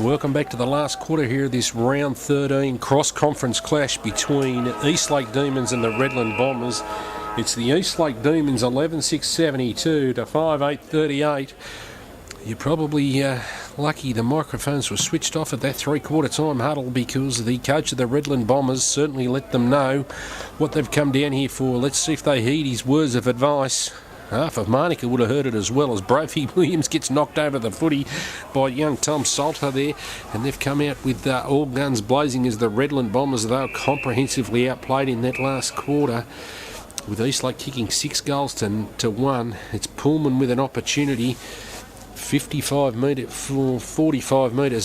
Welcome back to the last quarter here of this round 13 cross-conference clash between Eastlake Demons and the Redland Bombers. It's the Eastlake Demons 11-6-72 to 5-8-38. You're probably lucky the microphones were switched off at that three-quarter time huddle, because the coach of the Redland Bombers certainly let them know what they've come down here for. Let's see if they heed his words of advice. Half of Manuka would have heard it as well, as Brophy Williams gets knocked over the footy by young Tom Salter there, and they've come out with all guns blazing as the Redland Bombers. They were comprehensively outplayed in that last quarter, with Eastlake kicking 6 goals to 1. It's Pullman with an opportunity, 45 metres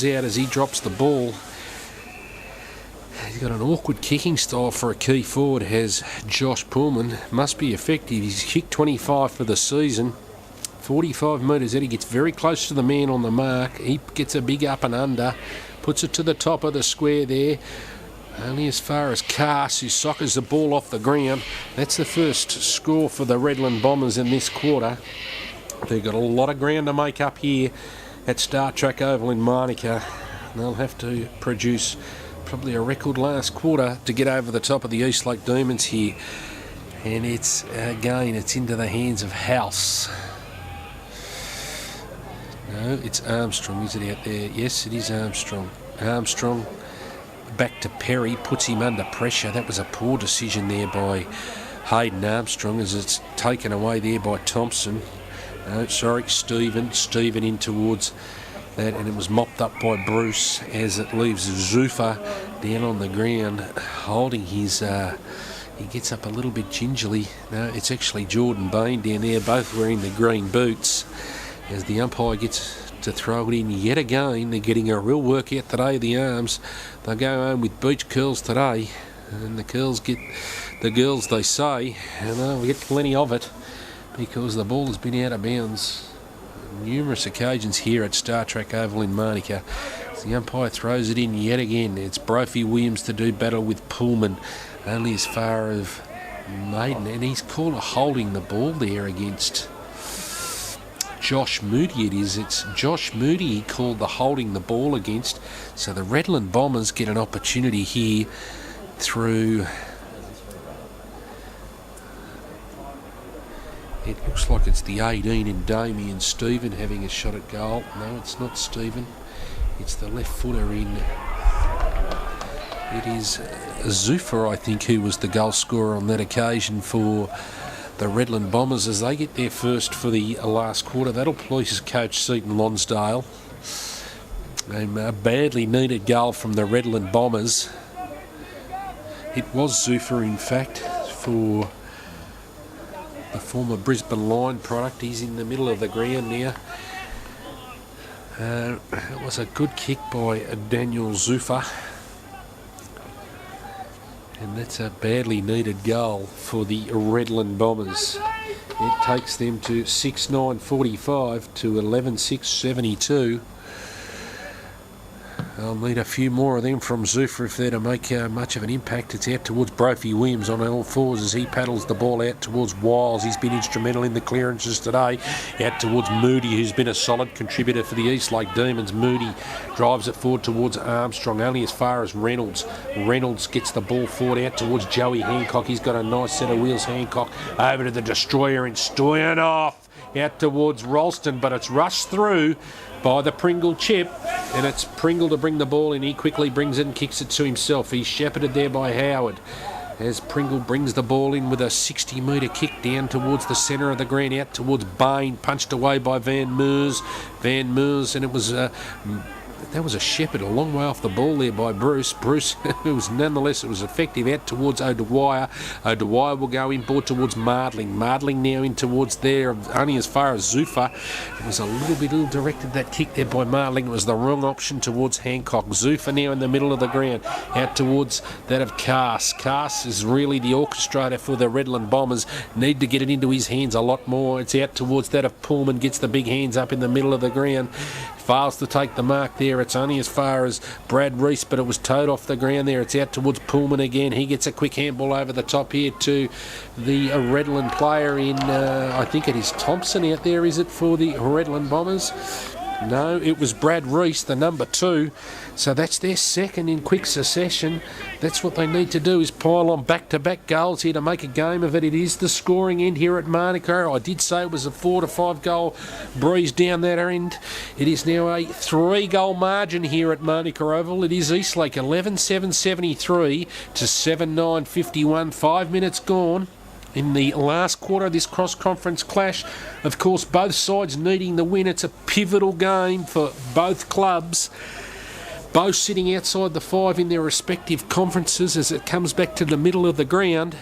out as he drops the ball. He's got an awkward kicking style for a key forward, has Josh Pullman. Must be effective. He's kicked 25 for the season. 45 metres out. He gets very close to the man on the mark. He gets a big up and under. Puts it to the top of the square there. Only as far as Cass, who soccers the ball off the ground. That's the first score for the Redland Bombers in this quarter. They've got a lot of ground to make up here at Star Trek Oval in Manuka. They'll have to produce probably a record last quarter to get over the top of the Eastlake Demons here. And it's, again, it's into the hands of House. No, it's Armstrong, is it out there? Yes, it is Armstrong. Armstrong back to Perry, puts him under pressure. That was a poor decision there by Hayden Armstrong, as it's taken away there by Thompson. No, sorry, Stephen in towards that, and it was mopped up by Bruce as it leaves Zuffa down on the ground holding his he gets up a little bit gingerly. No, it's actually Jordan Bain down there, both wearing the green boots, as the umpire gets to throw it in yet again. They're getting a real workout today, the arms. They'll go home with beach curls today, and the curls get the girls, they say, and we get plenty of it, because the ball has been out of bounds numerous occasions here at Star Trek Oval in Manuka. The umpire throws it in yet again. It's Brophy Williams to do battle with Pullman, only as far as Maiden, and he's called holding the ball there against Josh Moody. It's Josh Moody he called the holding the ball against. So the Redland Bombers get an opportunity here through, it looks like it's the 18 in Damien Stephen having a shot at goal. No, it's not Stephen. It's the left footer in. It is Zuffa, I think, who was the goal scorer on that occasion for the Redland Bombers, as they get their first for the last quarter. That'll please coach Seaton Lonsdale. A badly needed goal from the Redland Bombers. It was Zuffa, in fact, for the former Brisbane Line product. He's in the middle of the ground now. It was a good kick by Daniel Zuffa, and that's a badly needed goal for the Redland Bombers. It takes them to 6-9-45 to 11-6-72. I'll need a few more of them from Zuffa if they're to make much of an impact. It's out towards Brophy Williams on all fours as he paddles the ball out towards Wiles. He's been instrumental in the clearances today. Out towards Moody, who's been a solid contributor for the Eastlake Demons. Moody drives it forward towards Armstrong, only as far as Reynolds. Reynolds gets the ball forward out towards Joey Hancock. He's got a nice set of wheels, Hancock. Over to the Destroyer and Stoyanov. Out towards Ralston, but it's rushed through by the Pringle chip, and it's Pringle to bring the ball in. He quickly brings it and kicks it to himself. He's shepherded there by Howard, as Pringle brings the ball in with a 60-metre kick down towards the centre of the ground, out towards Bain, punched away by Van Meers, and it was that was a shepherd a long way off the ball there by Bruce. It was nonetheless, it was effective. Out towards O'Dwyer. O'Dwyer will go inboard towards Mardling. Mardling now in towards there, only as far as Zuffa. It was a little bit ill-directed, that kick there by Mardling. It was the wrong option towards Hancock. Zuffa now in the middle of the ground, out towards that of Cass. Cass is really the orchestrator for the Redland Bombers. Need to get it into his hands a lot more. It's out towards that of Pullman, gets the big hands up in the middle of the ground. Fails to take the mark there. It's only as far as Brad Reese, but it was towed off the ground there. It's out towards Pullman again. He gets a quick handball over the top here to the Redland player in, I think it is Thompson out there, is it, for the Redland Bombers? No, it was Brad Reese, the number 2. So that's their second in quick succession. That's what they need to do, is pile on back-to-back goals here to make a game of it. It is the scoring end here at Manuka. I did say it was a 4 to 5 goal breeze down that end. It is now a 3-goal margin here at Manuka Oval. It is Eastlake 11-7-73 to 7-9-51. 5 minutes gone in the last quarter of this cross-conference clash. Of course, both sides needing the win. It's a pivotal game for both clubs, both sitting outside the 5 in their respective conferences as it comes back to the middle of the ground.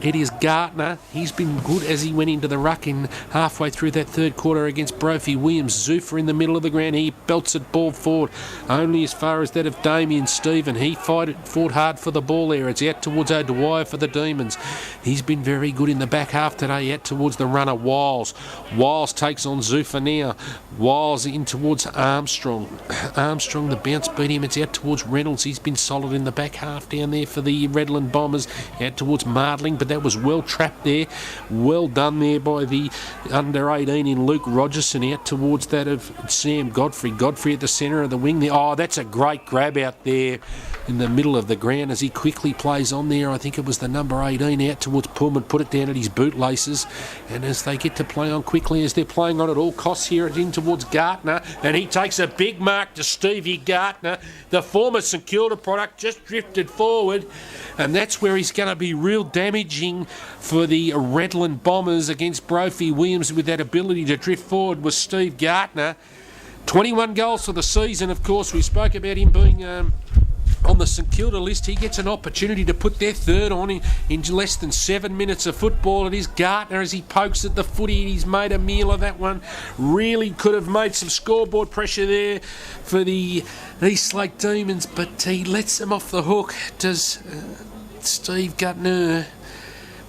It is Gartner. He's been good as he went into the ruck in halfway through that third quarter against Brophy Williams. Zuffer in the middle of the ground. He belts it ball forward only as far as that of Damien Stephen. He fought hard for the ball there. It's out towards O'Dwyer for the Demons. He's been very good in the back half today, out towards the runner Wiles. Wiles takes on Zuffer now. Wiles in towards Armstrong. Armstrong, the bounce beat him. It's out towards Reynolds. He's been solid in the back half down there for the Redland Bombers. Out towards Mardling, but that was well trapped there. Well done there by the under 18 in Luke Rogerson, out towards that of Sam Godfrey. Godfrey at the centre of the wing there. Oh, that's a great grab out there in the middle of the ground as he quickly plays on there. I think it was the number 18 out towards Pullman, put it down at his bootlaces, and as they get to play on quickly, as they're playing on at all costs here, it's in towards Gartner, and he takes a big mark to Stevie Gartner, the former St Kilda product, just drifted forward, and that's where he's going to be real damaging for the Redland Bombers against Brophy Williams. With that ability to drift forward was Steve Gartner. 21 goals for the season. Of course, we spoke about him being on the St Kilda list. He gets an opportunity to put their third on in less than 7 minutes of football. It is Gartner as he pokes at the footy. He's made a meal of that one. Really could have made some scoreboard pressure there for the Eastlake Demons, but he lets them off the hook. Does Steve Gartner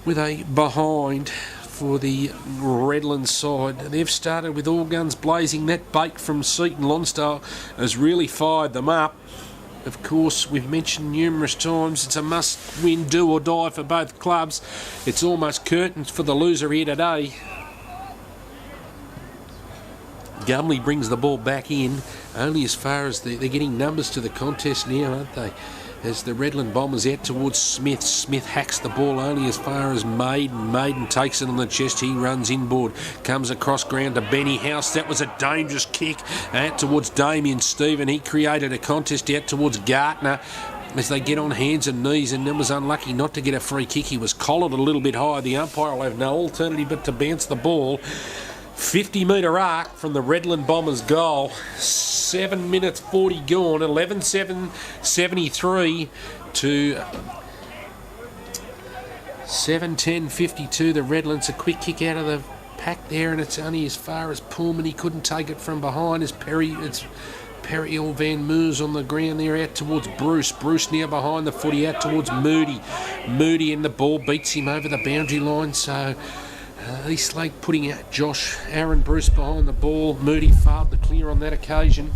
with a behind for the Redland side. They've started with all guns blazing. That bait from Seaton Lonsdale has really fired them up. Of course, we've mentioned numerous times, it's a must-win, do or die for both clubs. It's almost curtains for the loser here today. Gumley brings the ball back in, only as far as they're getting numbers to the contest now, aren't they? As the Redland Bombers out towards Smith. Smith hacks the ball only as far as Maiden. Maiden takes it on the chest. He runs inboard. Comes across ground to Benny House. That was a dangerous kick out towards Damien Stephen. He created a contest out towards Gartner as they get on hands and knees, and then was unlucky not to get a free kick. He was collared a little bit high. The umpire will have no alternative but to bounce the ball. 50-metre arc from the Redland Bombers goal. 7 minutes 40 gone. 11-7-73 to 7-10-52. The Redlands, a quick kick out of the pack there, and it's only as far as Pullman. He couldn't take it from behind as Perry or Van Moers on the ground there, out towards Bruce. Bruce now behind the footy, out towards Moody. Moody, and the ball beats him over the boundary line, so Eastlake putting out Aaron Bruce behind the ball. Moody failed to clear on that occasion.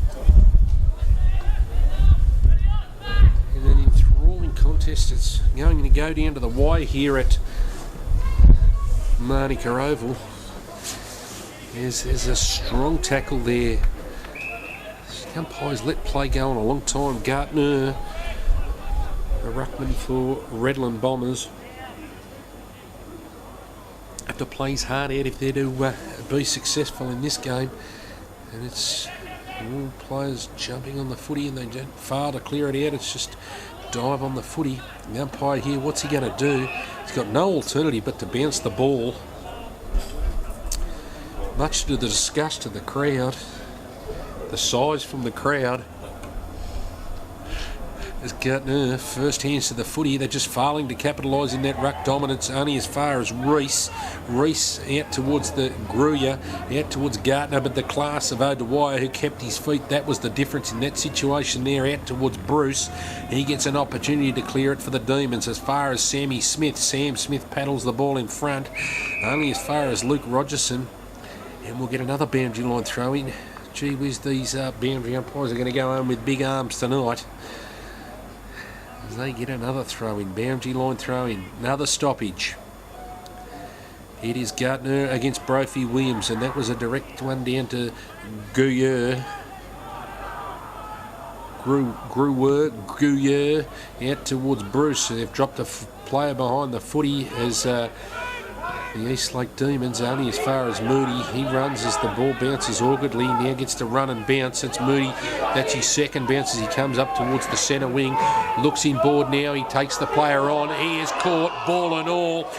And then in enthralling contest, it's going to go down to the wire here at Manuka Oval. There's a strong tackle there. The umpires let play go on a long time. Gartner, a ruckman for Redland Bombers. Have to play his heart out if they're to be successful in this game, and it's all players jumping on the footy and they don't fail to clear it out. It's just dive on the footy. The umpire here, what's he going to do? He's got no alternative but to bounce the ball, much to the disgust of the crowd, the size from the crowd. As Gartner first hands to the footy, they're just failing to capitalise in that ruck dominance only as far as Reese. Reese out towards the Gruyer, out towards Gartner, but the class of O'Dwyer who kept his feet, that was the difference in that situation there, out towards Bruce. He gets an opportunity to clear it for the Demons as far as Sammy Smith. Sam Smith paddles the ball in front, only as far as Luke Rogerson, and we'll get another boundary line throw in. Gee whiz, these boundary umpires are going to go home with big arms tonight. As they get another throw in, boundary line throw in, another stoppage. It is Gartner against Brophy Williams, and that was a direct one down to Gruyere out towards Bruce. So they've dropped a player behind the footy as the Eastlake Demons only as far as Moody. He runs as the ball bounces awkwardly. Now gets to run and bounce. It's Moody. That's his second bounce as he comes up towards the centre wing. Looks inboard now. He takes the player on. He is caught, ball and all.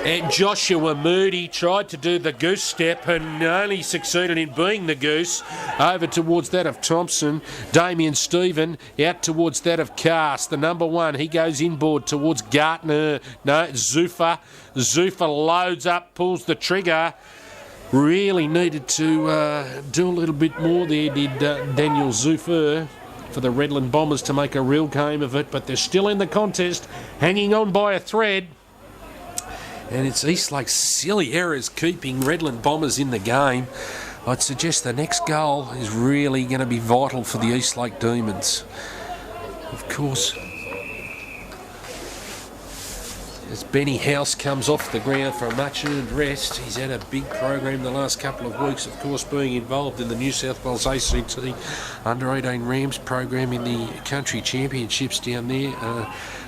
And Joshua Moody tried to do the goose step and only succeeded in being the goose. Over towards that of Thompson. Damien Stephen out towards that of Cast. The number one, he goes inboard towards Gartner. No, Zuffa. Zuffa loads up, pulls the trigger. Really needed to do a little bit more there, did Daniel Zuffa, for the Redland Bombers to make a real game of it. But they're still in the contest, hanging on by a thread. And it's Eastlake's silly errors keeping Redland Bombers in the game. I'd suggest the next goal is really going to be vital for the Eastlake Demons. Of course, as Benny House comes off the ground for a much-earned rest, he's had a big program the last couple of weeks, of course, being involved in the New South Wales ACT Under-18 Rams program in the country championships down there.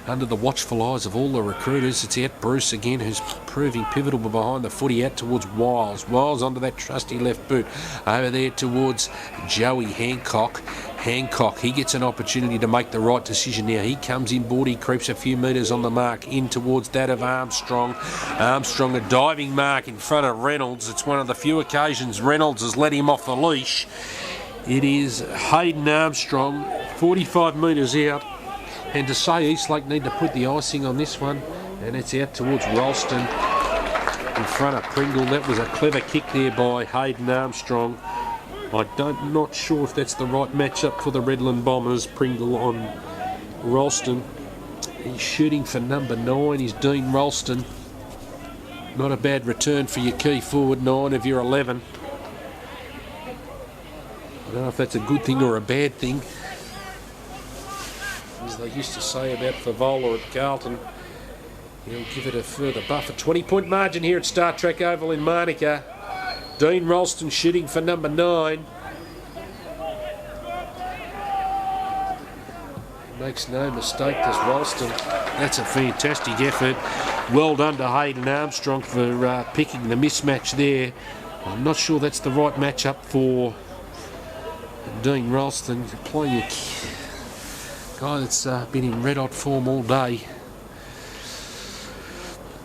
Under the watchful eyes of all the recruiters. It's out Bruce again, who's proving pivotal behind the footy, out towards Wiles. Wiles onto that trusty left boot. Over there towards Joey Hancock. Hancock, he gets an opportunity to make the right decision now. He comes inboard, he creeps a few metres on the mark, in towards that of Armstrong. Armstrong, a diving mark in front of Reynolds. It's one of the few occasions Reynolds has let him off the leash. It is Hayden Armstrong, 45 metres out. And to say Eastlake need to put the icing on this one, and it's out towards Ralston in front of Pringle. That was a clever kick there by Hayden Armstrong. I'm not sure if that's the right matchup for the Redland Bombers. Pringle on Ralston. He's shooting for number 9, is Dean Ralston. Not a bad return for your key forward, 9 of your 11. I don't know if that's a good thing or a bad thing. As they used to say about Favola at Carlton, he'll give it a further buff. A 20-point margin here at Star Trek Oval in Manuka. Dean Ralston shooting for number 9. Makes no mistake, does Ralston. That's a fantastic effort. Well done to Hayden Armstrong for picking the mismatch there. I'm not sure that's the right matchup for Dean Ralston. Playing a guy that's been in red-hot form all day.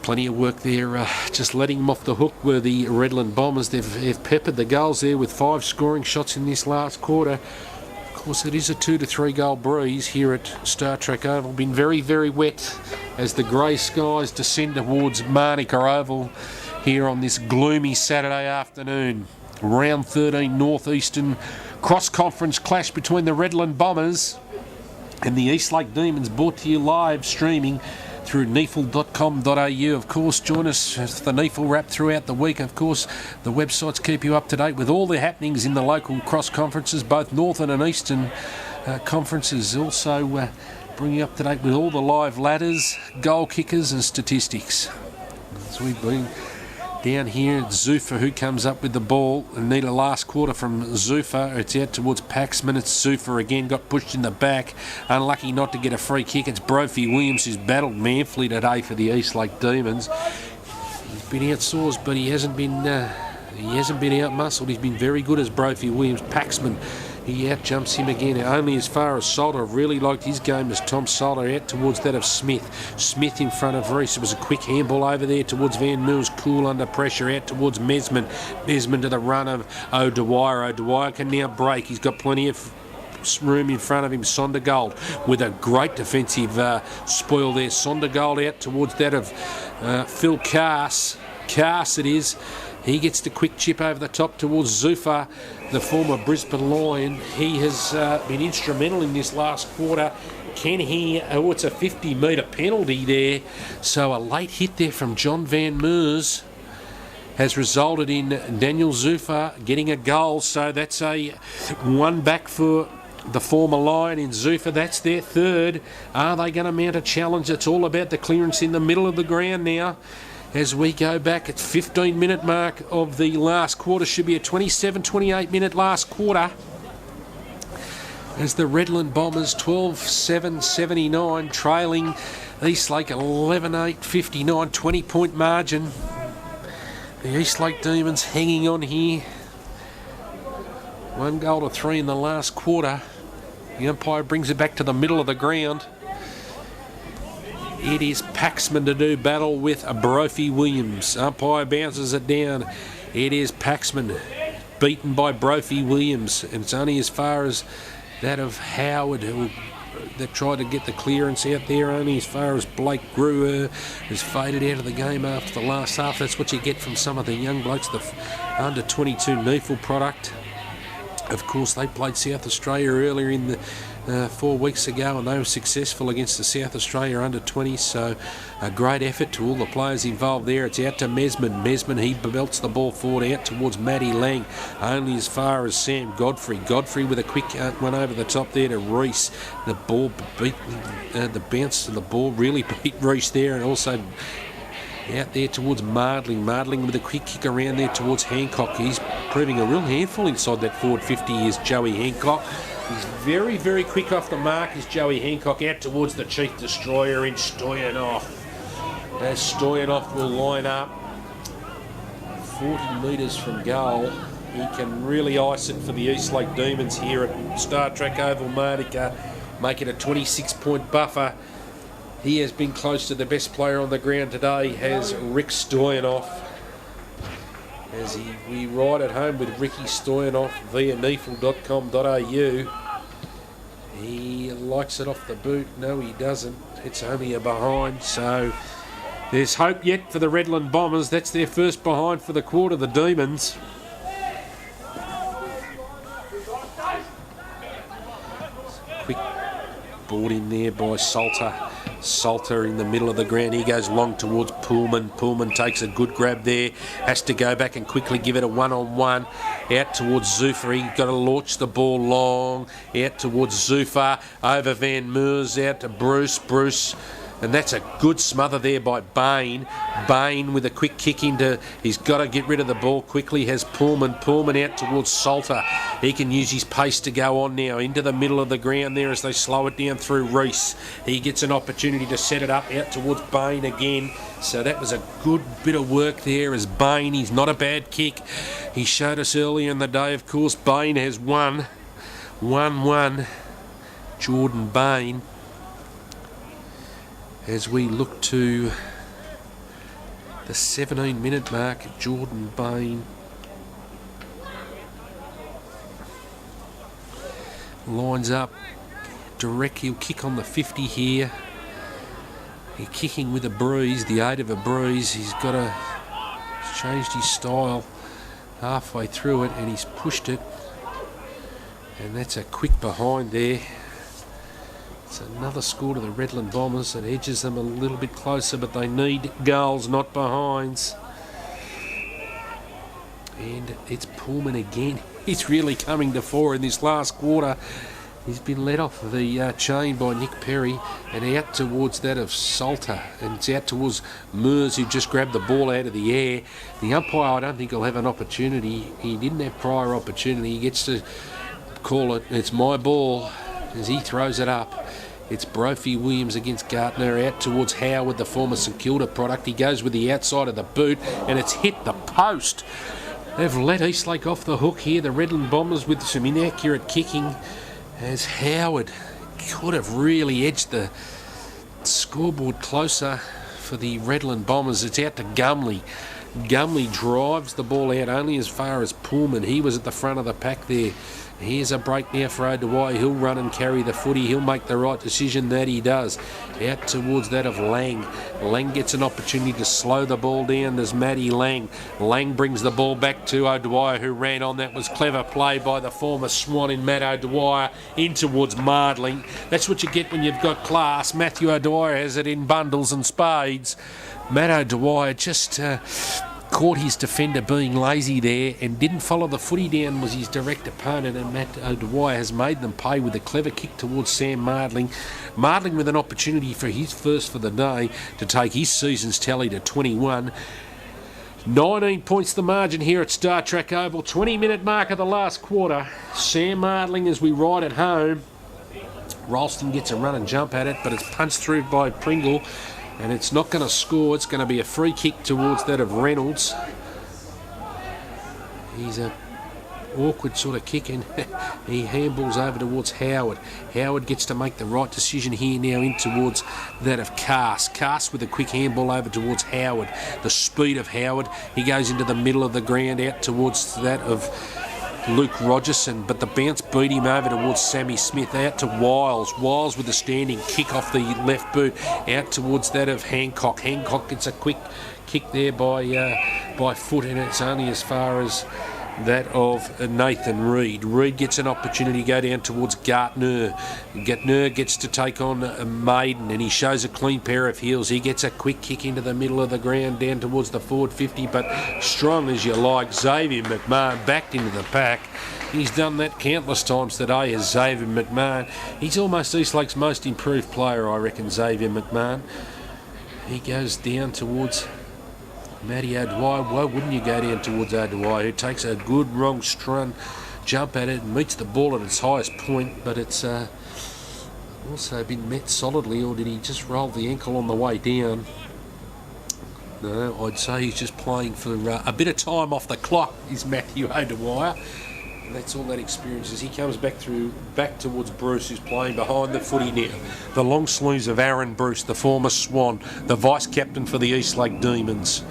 Plenty of work there, just letting him off the hook were the Redland Bombers. They've peppered the goals there with 5 scoring shots in this last quarter. Of course, it is a 2 to 3 goal breeze here at Star Trek Oval. Been very, very wet as the grey skies descend towards Manuka Oval here on this gloomy Saturday afternoon. Round 13 Northeastern cross-conference clash between the Redland Bombers and the Eastlake Demons, brought to you live streaming through NEAFL.com.au. Of course, join us as the NEAFL wrap throughout the week. Of course, the websites keep you up to date with all the happenings in the local cross conferences, both Northern and Eastern conferences. Also bring you up to date with all the live ladders, goal kickers and statistics. As we've been down here, Zuffa, who comes up with the ball, and need a last quarter from Zuffa. It's out towards Paxman. It's Zuffa again, got pushed in the back. Unlucky not to get a free kick. It's Brophy Williams, who's battled manfully today for the Eastlake Demons. He's been outsourced, but he hasn't been out-muscled. He's been very good as Brophy Williams. Paxman, he out-jumps him again, only as far as Salter. I've really liked his game as Tom Salter, out towards that of Smith. Smith in front of Reese. It was a quick handball over there towards Van Mills. Cool under pressure, out towards Mesman. Mesman to the run of O'Dwyer. O'Dwyer can now break. He's got plenty of room in front of him. Sondergaard with a great defensive spoil there. Sondergaard out towards that of Phil Cass. Cass it is. He gets the quick chip over the top towards Zuffa, the former Brisbane Lion. He has been instrumental in this last quarter. Can he... Oh, it's a 50-metre penalty there. So a late hit there from John Van Meers has resulted in Daniel Zuffa getting a goal. So that's a 1 back for the former Lion in Zuffa. That's their 3rd. Are they going to mount a challenge? It's all about the clearance in the middle of the ground now. as we go back. It's 15-minute mark of the last quarter. Should be a 27-28 minute last quarter. As the Redland Bombers 12-7-79 trailing Eastlake 11-8-59, 20-point margin. The Eastlake Demons hanging on here. 1-3 in the last quarter. The umpire brings it back to the middle of the ground. It is Paxman to do battle with Brophy Williams. Umpire bounces it down. It is Paxman beaten by Brophy Williams. And it's only as far as that of Howard, who that tried to get the clearance out there, only as far as Blake Brewer has faded out of the game after the last half. That's what you get from some of the young blokes, the under-22 NEAFL product. Of course, they played South Australia earlier in the 4 weeks ago, and they were successful against the South Australia under-20s, so a great effort to all the players involved there. It's out to Mesman. Mesman, he belts the ball forward out towards Matty Lang, only as far as Sam Godfrey. Godfrey with a quick one over the top there to Reese. The ball beat, the bounce of the ball really beat Reese there, and also out there towards Mardling. Mardling with a quick kick around there towards Hancock. He's proving a real handful inside that forward 50 is Joey Hancock. He's very, very quick off the mark is Joey Hancock, out towards the Chief Destroyer in Stoyanov. As Stoyanov will line up 40 metres from goal. He can really ice it for the Eastlake Demons here at Star Trek Oval Manuka, make it a 26-point buffer. He has been close to the best player on the ground today, has Rick Stoyanov. As we ride at home with Ricky Stoyanov via neafl.com.au. He likes it off the boot. No, he doesn't. It's only a behind, so there's hope yet for the Redland Bombers. That's their first behind for the quarter, the Demons. Quick ball in there by Salter. Salter in the middle of the ground. He goes long towards Pullman. Pullman takes a good grab there. Has to go back and quickly give it a one-on-one. Out towards Zuffer. He's got to launch the ball long. Out towards Zuffer. Over Van Meers. Out to Bruce. Bruce. And that's a good smother there by Bain. Bain with a quick kick into... He's got to get rid of the ball quickly. Has Pullman. Pullman out towards Salter. He can use his pace to go on now. Into the middle of the ground there as they slow it down through Reese. He gets an opportunity to set it up out towards Bain again. So that was a good bit of work there as Bain. He's not a bad kick. He showed us earlier in the day, of course. Bain has won. 1-1. Jordan Bain. As we look to the 17-minute mark, Jordan Bain lines up direct. He'll kick on the 50 here. He's kicking with a breeze, the aid of a breeze. He's changed his style halfway through it, and he's pushed it. And that's a quick behind there. It's another score to the Redland Bombers. It edges them a little bit closer, but they need goals, not behinds. And it's Pullman again. He's really coming to fore in this last quarter. He's been let off the chain by Nick Perry and out towards that of Salter. And it's out towards Mears, who just grabbed the ball out of the air. The umpire, I don't think he'll have an opportunity. He didn't have prior opportunity. He gets to call it. It's my ball as he throws it up. It's Brophy Williams against Gartner, out towards Howard, the former St Kilda product. He goes with the outside of the boot, and it's hit the post. They've let Eastlake off the hook here. The Redland Bombers with some inaccurate kicking, as Howard could have really edged the scoreboard closer for the Redland Bombers. It's out to Gumley. Gumley drives the ball out only as far as Pullman. He was at the front of the pack there. Here's a break now for O'Dwyer. He'll run and carry the footy. He'll make the right decision, that he does. Out towards that of Lang. Lang gets an opportunity to slow the ball down. There's Matty Lang. Lang brings the ball back to O'Dwyer, who ran on. That was clever play by the former Swan in Matt O'Dwyer in towards Mardling. That's what you get when you've got class. Matthew O'Dwyer has it in bundles and spades. Matt O'Dwyer just caught his defender being lazy there and didn't follow the footy down, was his direct opponent, and Matt O'Dwyer has made them pay with a clever kick towards Sam Mardling. Mardling with an opportunity for his first for the day to take his season's tally to 21. 19 points the margin here at Star Trek Oval. 20-minute mark of the last quarter. Sam Mardling as we ride it home. Ralston gets a run and jump at it, but it's punched through by Pringle, and it's not going to score. It's going to be a free kick towards that of Reynolds. He's a awkward sort of kick, and he handballs over towards Howard. Howard gets to make the right decision here now in towards that of Cass. Cass with a quick handball over towards Howard. The speed of Howard. He goes into the middle of the ground out towards that of Luke Rogerson, but the bounce beat him over towards Sammy Smith, out to Wiles. Wiles with a standing kick off the left boot, out towards that of Hancock. Hancock gets a quick kick there by foot, and it's only as far as that of Nathan Reid. Reid gets an opportunity to go down towards Gartner. Gartner gets to take on Maiden, and he shows a clean pair of heels. He gets a quick kick into the middle of the ground down towards the forward 50, but strong as you like. Xavier McMahon backed into the pack. He's done that countless times today as Xavier McMahon. He's almost Eastlake's most improved player, I reckon, Xavier McMahon. He goes down towards Matty O'Dwyer. Why wouldn't you go down towards O'Dwyer, who takes a good wrong strun jump at it and meets the ball at its highest point, but it's also been met solidly, or did he just roll the ankle on the way down? No, I'd say he's just playing for a bit of time off the clock, is Matthew O'Dwyer. That's all that experience is. He comes back towards Bruce, who's playing behind the footy now. The long sleeves of Aaron Bruce, the former Swan, the vice-captain for the Eastlake Demons.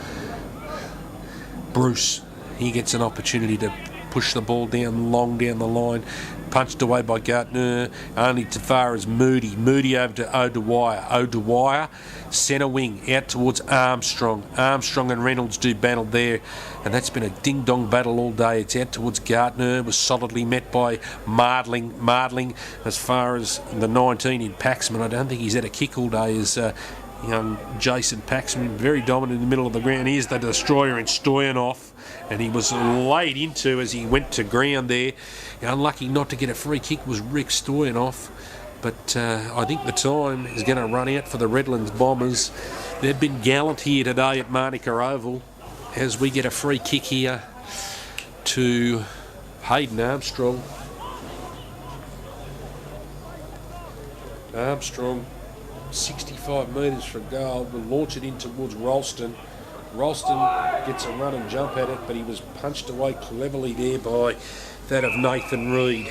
Bruce, he gets an opportunity to push the ball long down the line. Punched away by Gartner, only to far as Moody. Moody over to O'Dwyer. O'Dwyer, centre wing, out towards Armstrong. Armstrong and Reynolds do battle there, and that's been a ding-dong battle all day. It's out towards Gartner, was solidly met by Mardling. Mardling, as far as the 19 in Paxman, I don't think he's had a kick all day, as young Jason Paxman, very dominant in the middle of the ground. Here's the destroyer in Stoyanov, and he was laid into as he went to ground there. Unlucky not to get a free kick was Rick Stoyanov, but I think the time is going to run out for the Redlands Bombers. They've been gallant here today at Manuka Oval as we get a free kick here to Hayden Armstrong. Armstrong, 65 metres for goal, will launch it in towards Ralston. Ralston gets a run and jump at it, but he was punched away cleverly there by that of Nathan Reid.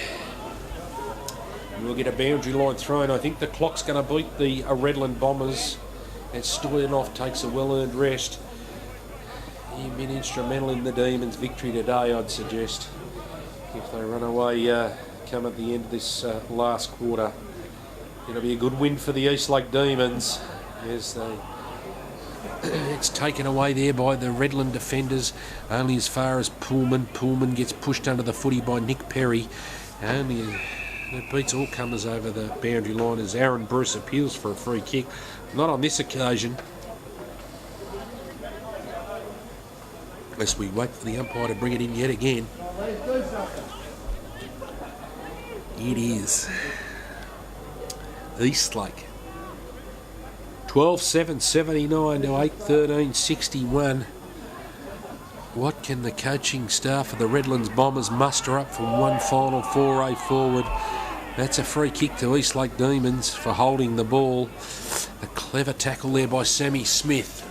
We'll get a boundary line thrown. I think the clock's going to beat the Redland Bombers as Stoyanov takes a well-earned rest. He's been instrumental in the Demons' victory today, I'd suggest. If they run away come at the end of this last quarter, it'll be a good win for the Eastlake Demons as they... It's taken away there by the Redland defenders, only as far as Pullman. Pullman gets pushed under the footy by Nick Perry. Only it beats all comers over the boundary line as Aaron Bruce appeals for a free kick. Not on this occasion. Unless we wait for the umpire to bring it in yet again. It is Eastlake. 12-7-79 to 8-13-61. What can the coaching staff of the Redlands Bombers muster up from one final foray forward? That's a free kick to Eastlake Demons for holding the ball. A clever tackle there by Sammy Smith.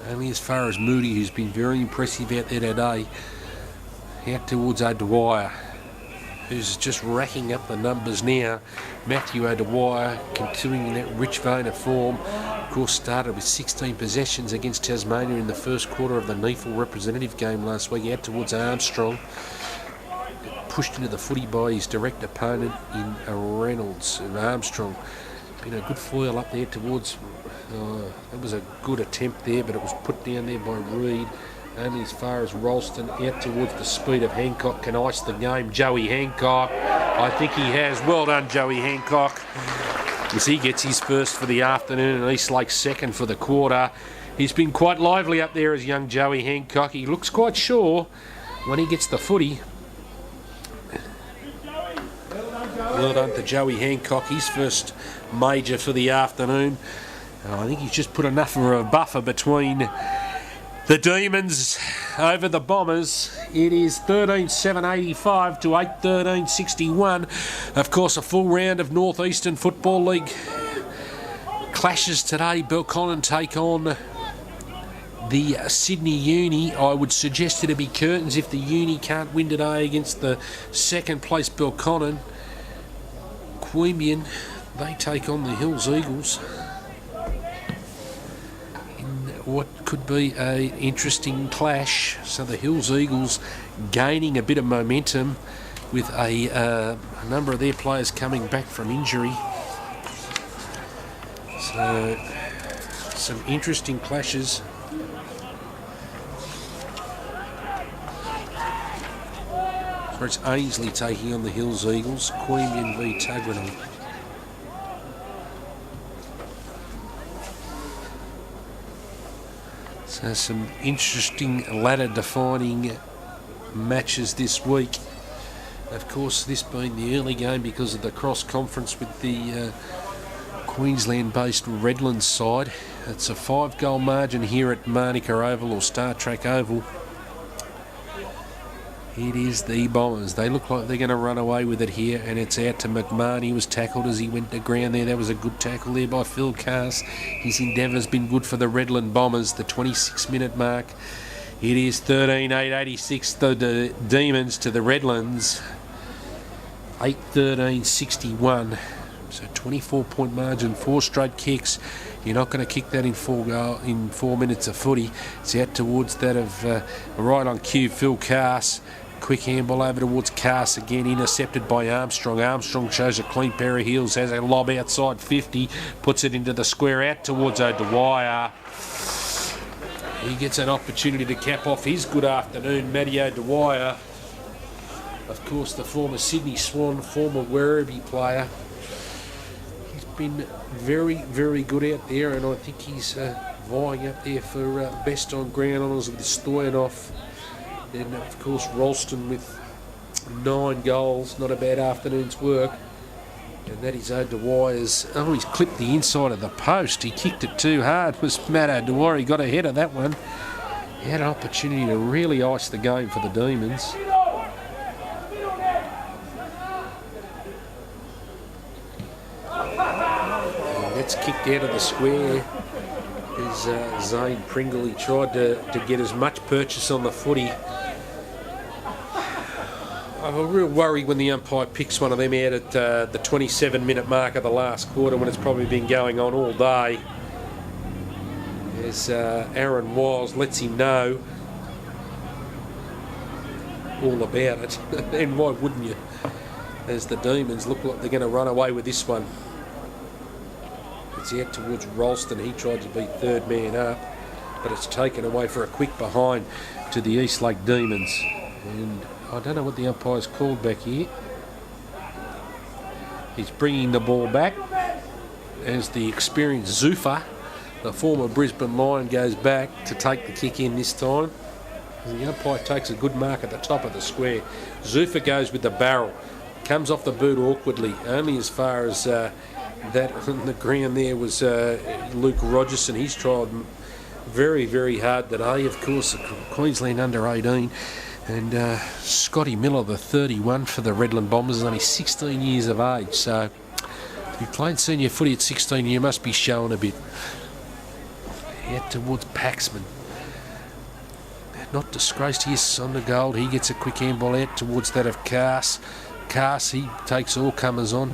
Only as far as Moody, who's been very impressive out there today. Out towards O'Dwyer, who's just racking up the numbers now. Matthew O'Dwyer continuing in that rich vein of form. Of course, started with 16 possessions against Tasmania in the first quarter of the NEAFL representative game last week. Out towards Armstrong. Pushed into the footy by his direct opponent in Reynolds. And Armstrong been a good foil up there towards... that was a good attempt there, but it was put down there by Reid. Only as far as Ralston, out towards the speed of Hancock, can ice the game. Joey Hancock, I think he has. Well done, Joey Hancock. as he gets his first for the afternoon and Eastlake second for the quarter. He's been quite lively up there as young Joey Hancock. He looks quite sure when he gets the footy. Well done to Joey Hancock, his first major for the afternoon. I think he's just put enough of a buffer between the Demons over the Bombers. It is 13-7-85 to 8-13-61. Of course, a full round of North Eastern Football League clashes today. Belconnen take on the Sydney Uni. I would suggest it'd be curtains if the Uni can't win today against the second place Belconnen. Queanbeyan, they take on the Hills Eagles in what could be an interesting clash. So the Hills Eagles gaining a bit of momentum with a number of their players coming back from injury. So some interesting clashes. So it's Ainsley taking on the Hills Eagles, Queanbeyan v Tuggeranong. So some interesting ladder-defining matches this week. Of course, this being the early game because of the cross-conference with the Queensland-based Redland side. It's a 5-goal margin here at Manuka Oval or Star Track Oval. It is the Bombers. They look like they're going to run away with it here, and it's out to McMahon. He was tackled as he went to ground there. That was a good tackle there by Phil Cass. His endeavour's been good for the Redland Bombers, the 26-minute mark. It is 13-8-86, the Demons to the Redlands. 8-13-61. So 24-point margin, 4 straight kicks. You're not going to kick that in 4 minutes of footy. It's out towards that of right on cue, Phil Cass. Quick handball over towards Cass again, intercepted by Armstrong. Armstrong shows a clean pair of heels, has a lob outside 50, puts it into the square out towards O'Dwyer. He gets an opportunity to cap off his good afternoon, Matty O'Dwyer. Of course, the former Sydney Swan, former Werribee player. He's been very, very good out there, and I think he's vying up there for best on ground honours with Stoyanov. Then, of course, Ralston with 9 goals. Not a bad afternoon's work. And that is O'Dwyer's. Oh, he's clipped the inside of the post. He kicked it too hard. Was Matt O'Dwyer. He got ahead of that one. He had an opportunity to really ice the game for the Demons. And that's kicked out of the square. Is Zane Pringle. He tried to get as much purchase on the footy. I'm a real worry when the umpire picks one of them out at the 27-minute mark of the last quarter when it's probably been going on all day. As Aaron Wiles lets him know all about it. And why wouldn't you? As the Demons look like they're going to run away with this one. It's out towards Ralston. He tried to be third man up, but it's taken away for a quick behind to the Eastlake Demons. And I don't know what the umpire's called back here. He's bringing the ball back as the experienced Zuffa, the former Brisbane Lion, goes back to take the kick in this time. The umpire takes a good mark at the top of the square. Zuffa goes with the barrel. Comes off the boot awkwardly, only as far as that on the ground there was Luke Rogerson. He's tried very, very hard today. Of course, Queensland under 18. And Scotty Miller, the 31 for the Redland Bombers, is only 16 years of age. So if you played senior footy at 16, you must be showing a bit. Out towards Paxman. Not disgraced here, Sondergaard. He gets a quick handball out towards that of Cass. Cass, he takes all comers on.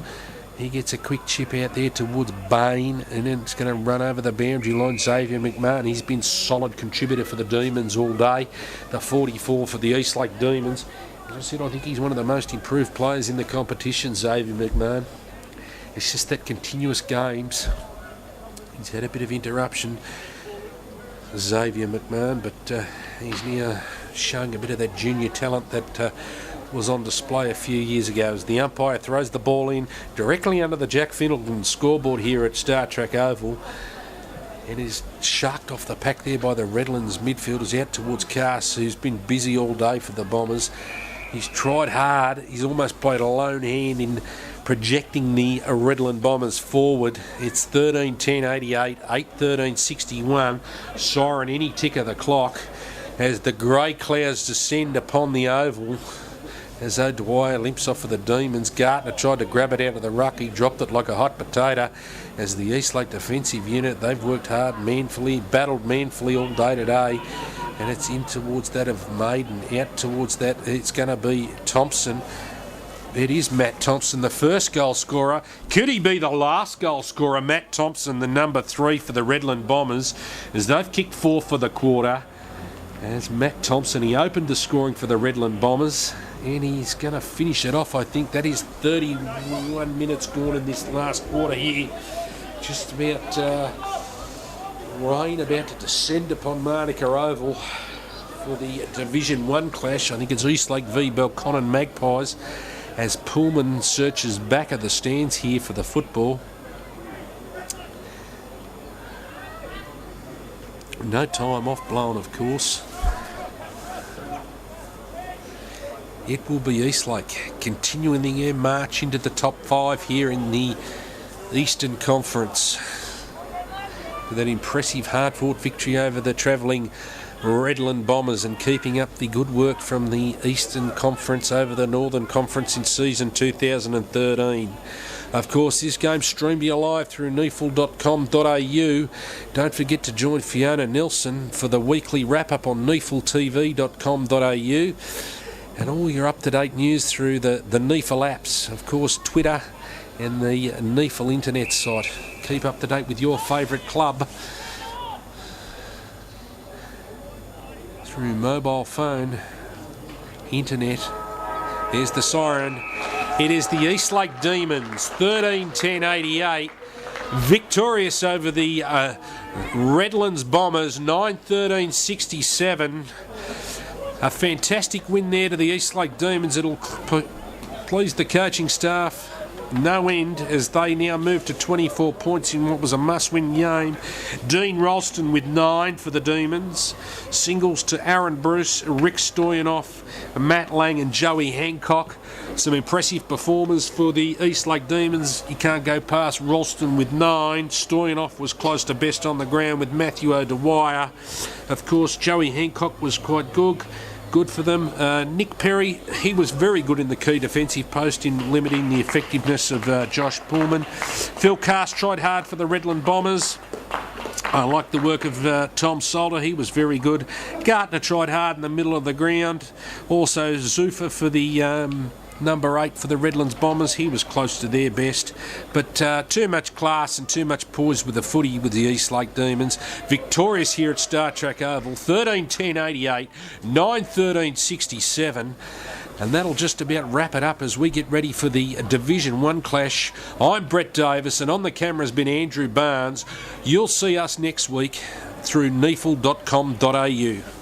He gets a quick chip out there towards Bain, and then it's going to run over the boundary line. Xavier McMahon, he's been solid contributor for the Demons all day. The 44 for the Eastlake Demons. As I said, I think he's one of the most improved players in the competition, Xavier McMahon. It's just that continuous games. He's had a bit of interruption, Xavier McMahon, but he's now showing a bit of that junior talent that was on display a few years ago as the umpire throws the ball in directly under the Jack Findleton scoreboard here at Star Trek Oval, and is sharked off the pack there by the Redlands midfielders out towards Cass, who's been busy all day for the Bombers. He's tried hard. He's almost played a lone hand in projecting the Redland Bombers forward. It's 13:10:88, 8:13:61. Siren any tick of the clock as the grey clouds descend upon the oval. As O'Dwyer limps off for the Demons, Gartner tried to grab it out of the ruck. He dropped it like a hot potato. As the Eastlake defensive unit, they've worked hard, manfully, battled manfully all day today. And it's in towards that of Maiden, out towards that. It's going to be Thompson. It is Matt Thompson, the first goal scorer. Could he be the last goal scorer? Matt Thompson, the number 3 for the Redland Bombers, as they've kicked 4 for the quarter. As Matt Thompson, he opened the scoring for the Redland Bombers, and he's going to finish it off, I think. That is 31 minutes gone in this last quarter here. Just about rain about to descend upon Manuka Oval for the Division 1 clash. I think it's Eastlake v Belconnen Magpies, as Pullman searches back of the stands here for the football. No time off blown, of course. It will be Eastlake continuing their march into the top 5 here in the Eastern Conference, with an impressive hard-fought victory over the travelling Redland Bombers, and keeping up the good work from the Eastern Conference over the Northern Conference in season 2013. Of course, this game streamed you live through NEAFL.com.au. Don't forget to join Fiona Nelson for the weekly wrap-up on NEAFLTV.com.au, and all your up-to-date news through the NEAFL apps. Of course, Twitter and the NEAFL internet site. Keep up to date with your favourite club through mobile phone, internet. There's the siren. It is the Eastlake Demons, 13:10:88, victorious over the Redlands Bombers, 9-13-67. A fantastic win there to the Eastlake Demons. It'll please the coaching staff no end, as they now move to 24 points in what was a must-win game. Dean Ralston with 9 for the Demons. Singles to Aaron Bruce, Rick Stoyanoff, Matt Lang and Joey Hancock. Some impressive performers for the Eastlake Demons. You can't go past Ralston with 9. Stoyanoff was close to best on the ground with Matthew O'Dwyer. Of course, Joey Hancock was quite good for them. Nick Perry, he was very good in the key defensive post in limiting the effectiveness of Josh Pullman. Phil Cast tried hard for the Redland Bombers. I like the work of Tom Solder. He was very good. Gartner tried hard in the middle of the ground. Also Zufa for the number 8 for the Redlands Bombers. He was close to their best, but too much class and too much poise with the footy with the Eastlake Demons. Victorious here at Star Trek Oval, 13:10:88, 9-13-67. And that'll just about wrap it up as we get ready for the Division 1 clash. I'm Brett Davis, and on the camera has been Andrew Barnes. You'll see us next week through NEAFL.com.au.